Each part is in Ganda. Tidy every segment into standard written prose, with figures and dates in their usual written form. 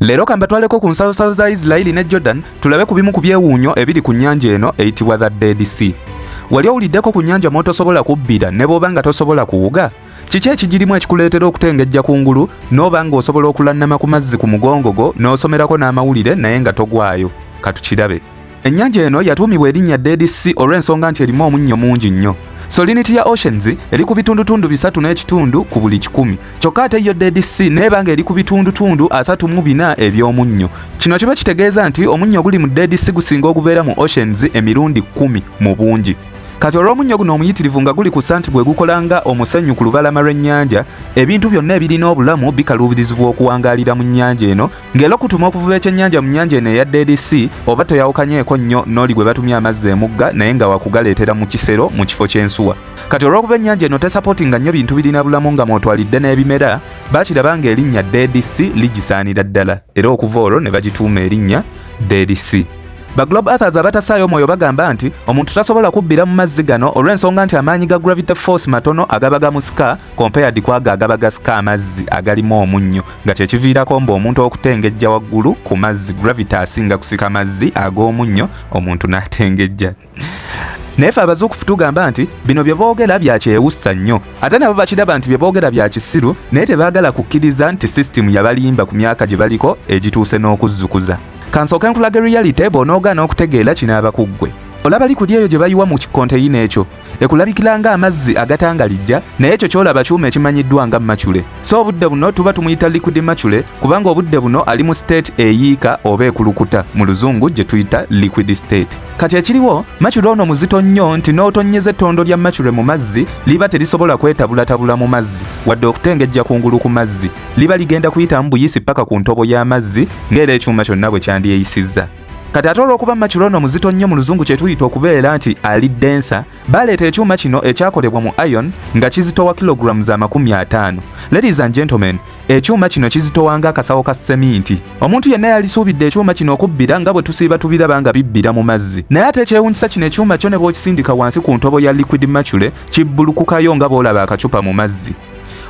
Leero kambatwaleko ku nsalo za Israeli ne Jordan tulabe ku bimu ku byewuunyo ebiri ku nnyanja eno eyitibwa the Dead Sea. Wali owuliddeko ku nnyanja mw'otosobola kubbira ne bw'oba nga tosobola kuwuga? Kiki ekigirimu ekikuleetera okutengejja kungulu n'oba ng'osobola okulannama ku mazzi ku mugongo go n'osomerako n'amawulire naye nga togwayo? Katukirabe. Ennyanja eno yatuumibwa erinnya Dead Sea olw'ensonga nti erimu omunnyo mungi nnyo. Salinity ya Oceans eri ku bitundutundu 3.1 ku buli 100. Kyokka ate yo Dead Sea neeba nga eri ku bitundutundu 34 eby'omunnyo. Kino kiba kitegeeza nti omunnyo oguli mu Dead Sea gusinga ogubeera mu Oceans emirundi 10 mu bungi. Kati olw'omunnyo guno omuyitirivu nga guli ku santi bwe gukolanga omusenyu ku lubalama lw'ennyanja, ebintu byonna ebirina obulamu bikaluubirizibwa okuwangaalira mu nnyanja eno, ng'era okutuma okuvuba ekyennyanja mu nnyanja eno eya Dead Sea oba toyawukanyeeko nnyo n'oli gwe batumya amazzi emugga naye nga wakugaleetera mu kisero mu kifo ky'ensuwa. Kati olw'okuba ennyanja eno tesapootinga nnyo bintu birina bulamu nga mwotwalidde n'ebimera, baakiraba ng'erinnya Dead Sea ligisaanira ddala, era okuva olwo ne bagituuma erinnya Dead Sea. Ba Globe Earthers abatasaayo omwoyo bagamba nti omuntu tasobola kubbira mu mazzi gano olw'ensonga nti amaanyi ga gravity force matono agaba gamusika compared kwaga agaba gasika amazzi agalimu omunnyo, nga kyekiviirako mbu omuntu okutengejja waggulu ku mazzi gravity asinga kusika mazzi ag'omunnyo omuntu n'atengejja. Naye ffe abazuukufu tugamba nti bino bye boogera bya kyewussa nnyo, ate nabo bakiraba nti bye boogera bya kisiru, naye tebaagala kukkiriza nti sisitimu yabalimba ku myaka gye baliko egituuse n'okuzzukuza. Kansooke nkulaga reality bw'onoogaana okutegeera kinaaba ku ggwe. Olaba likuli eyo gye bayiwa mu kikonteyina ekyo ekulabikira nga amazzi agatangalijja, naye ekyo kyolaba kyuma ekimanyiddwa nga machule. So obudde buno tuba tumuyita liquid machule kubanga obudde buno ali mu state eyiika oba ekulukuta, mu luzungu gye tuyita liquid state. Kati ekiriwo machule ono muzito nnyo nti n'otonnyeza ettondo lya machule mu mazzi liba terisobola kwetabulatabula mu mazzi wadde okutengejja kungulu ku mazzi, liba ligenda kuyitamu buyisi paka ku ntobo y'amazzi ng'era ekyuma kyonna bwe kyandyeyisizza. Kati ate olw'okuba machule ono muzito nnyo mu luzungu kye tuyita okubeera nti ali densa, baleeta ekyuma kino ekyakolebwa mu iron nga kizitowa kilograms 50. Ladies and gentlemen, ekyuma kino kizitowanga akasawo ka seminti. Omuntu yenna yalisuubidde ekyuma kino okubbira nga bwe tusiiba tubiraba nga bibbira mu mazzi. Naye ate ekyewuunyisa kino ekyuma kyo ne bw'okisindika wansi ku ntobo ya liquid machule kibbulukukayo nga bw'olaba akacupa mu mazzi.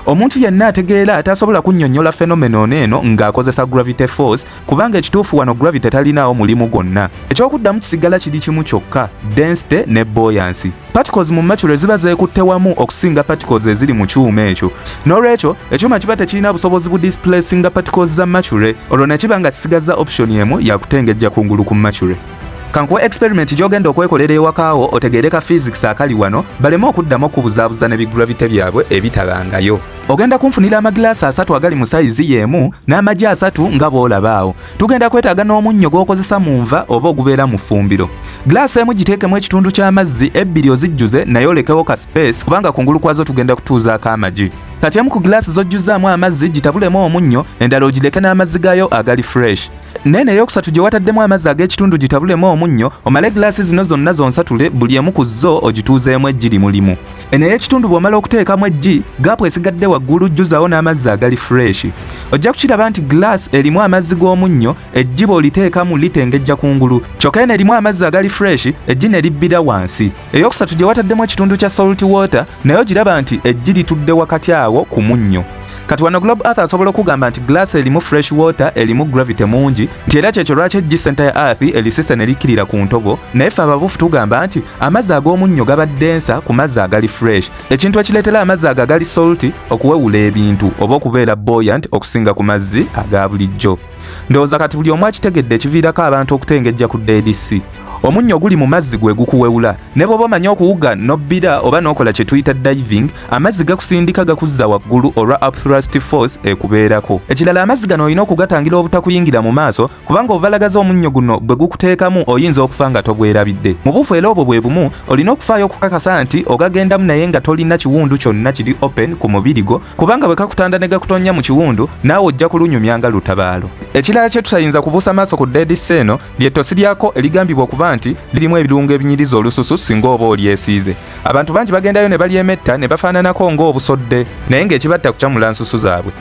Omuntu yenna ategeera atasobola kunnyonnyola phenomenon eno ng'akozesa gravity force kubanga ekituufu wano gravity talinaawo mulimu gwonna. Ekyokuddamu kisigala kiri kimu kyokka, density ne buoyancy. Particles mu machule ziba zeekutte wamu okusinga particles eziri mu kyuma ekyo. N'olwekyo ekyuma kiba tekirina busobozi bu displacinga particles za machule, olwo ne kiba nga kisigazza option emu ya kutengejja kungulu ku machule. Kankuwa experiment gy'ogenda okwekolera ewakaawo otegeereka physics akali wano baleme okuddamu okubuzaabuza ne bigravity byabwe ebitabangayo. Ogenda kunfunira amagilaasi 3 agali mu sayizi y'emu n'amagi 3 nga bw'olabaawo. Tugenda kwetaaga n'omunnyo gw'okozesa mu nva oba ogubeera mu ffumbiro. Gilaasi emu giteekemu ekitundu ky'amazzi, ebbiri ozijjuze naye olekewo ka space kubanga kungulu kwazo tugenda kutuuzaako amagi. Kati emu ku gilaasi z'ojjuzaamu amazzi gitabulemu omunnyo, endala ogireke n'amazzi gaayo agali fresh. Nene eyokusatu gye wataddemu amazzi ag'ekitundu gitabulemu omunnyo, omale gilaasi zino zonna zonsatule buli emu ku zo ogituuzeemu eggi mulimu. Eno ey'ekitundu bw'omala okuteekamu eggi, gaapu esigadde waggulu jjuzaawo n'amazzi agali fresh. Ojja kukiraba nti gilaasi erimu amazzi g'omunnyo, eggi bw'oliteekamu litengejja kungulu, kyokka eno erimu amazzi agali fresh, eggi ne libbira wansi. Eyokusatu gye wataddemu ekitundu kya salt water, naye ogiraba nti eggi litudde wakati awo ku munnyo. Kati wano Globe Earth asobola okugamba nti glass erimu fresh water erimu gravity mungi, nti era kyekyo lwaki eggi center ya Earth erisisa ne likkirira ku ntobo, naye ffe abavufu tugamba nti amazzi ag'omunnyo gaba densa ku mazzi agali fresh, ekintu ekireetera amazzi ago agali salty okuwewula ebintu oba okubeera buoyant okusinga ku mazzi aga bulijjo. Ndowooza kati buli omu akitegedde ekiviirako abantu okutengejja ku Dead Sea. Omunnyo guli mu mazzi gwe gukuwewula, ne bw'oba omanyi okuwuga n'obbira oba n'okola kye tuyita diving, amazzi gakusindika gakuzza waggulu olwa upthrust force ekubeerako. Ekirala amazzi gano olina okugatangira obutakuyingira mu maaso kubanga obubalagaza omunnyo guno bwe gukuteekamu oyinza okufa nga tobwerabidde. Mu bufu era obwo bwe bumu olina okufaayo okukakasa nti ogagendamu naye nga tolina kiwundu kyonna kiri open ku mubiri gwo kubanga bwe kakutanda ne gakutonya mu kiwundu naawe ojja kulunyumya nga lutabaalo. Ekirala kye tutayinza kubuusa maaso ku Dead Sea eno ly'ettosi lyako erigambibwa okuba nti lirimu ebirungo ebinyiriza olususu singa oba olyesiize. Abantu bangi bagendayo ne balyemetta ne bafaananako ng'obusodde naye ng'ekibatta kukyamula nsusu zaabwe.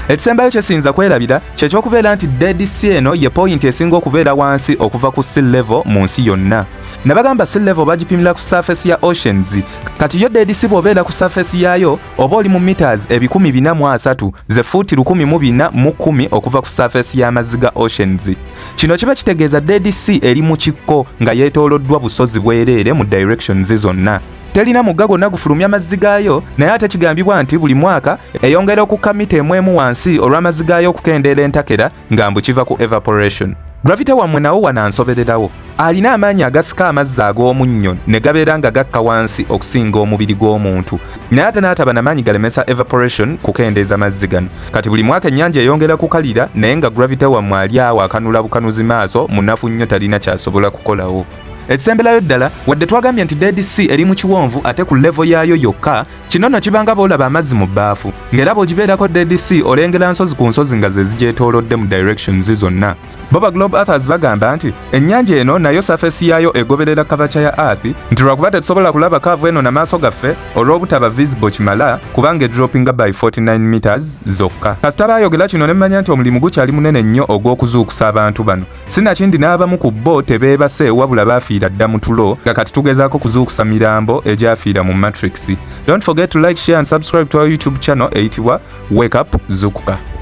Ekisembayo kyesinza kwerabira kyekyokubeera nti Dead Sea eno ye point esinga okubeera wansi okuva ku sea level mu nsi yonna. Ne bagamba sea level bagipimira ku surface ya oceans. Kati yo Dead Sea bw'obeera ku surface yaayo oba oli mu meters 403 ze fuuti 1410 okuva ku surface y'amazzi ga oceans. Kino kiba kitegeeza Dead Sea eri mu kikko nga yeetooloddwa busozi bwereere mu directions zonna. Terina mugga gonna gufulumya amazzi gaayo, naye ate kigambibwa nti buli mwaka eyongera okukka mita emu wansi olw'amazzi gaayo okukendeera entakera nga mbu kiva ku evaporation. Gravity wammwe nawo wanansobererawo. Alina amaanyi agasika amazzi ag'omunnyo ne gabeera nga gakka wansi okusinga omubiri gw'omuntu. Naye ate n'ataba n'amaanyi galemesa evaporation kukendeeza mazzi gano. Kati buli mwaka ennyanja eyongera kukalira naye nga gravity wammwe ali awo akanula bukanuzi maaso munafu nnyo talina kyasobola kukolawo. Ekisemberayo ddala wadde twagambye nti Dead Sea eri mu kiwonvu ate ku level yaayo yokka, kino nno kibanga boolaba amazzi mu bbaafu ng'era bw'ogibeerako Dead Sea olengera nsozi ku nsozi nga ze zigyetoolodde mu directions zonna. Boba Globe Earthers bagamba nti ennyanja eno nayo surface yaayo egoberera kavacha ya Earth nti lwakuba tetusobola kulaba kaavu eno n'amaaso gaffe olw'obutaba visible kimala kubanga droppinga by 49 meters zokka. Kasita baayogera kino ne mmanya nti omulimu gukyali munene nnyo ogw'okuzuukusa abantu bano. Sinakindi n'abamu ku bo tebeebase wabula baafiira dda mu tulo nga kati tugezaako kuzuukusa mirambo egyafiira mu Matrix. Don't forget to like, share and subscribe to our YouTube channel eyitibwa Wake Up Zuukuka.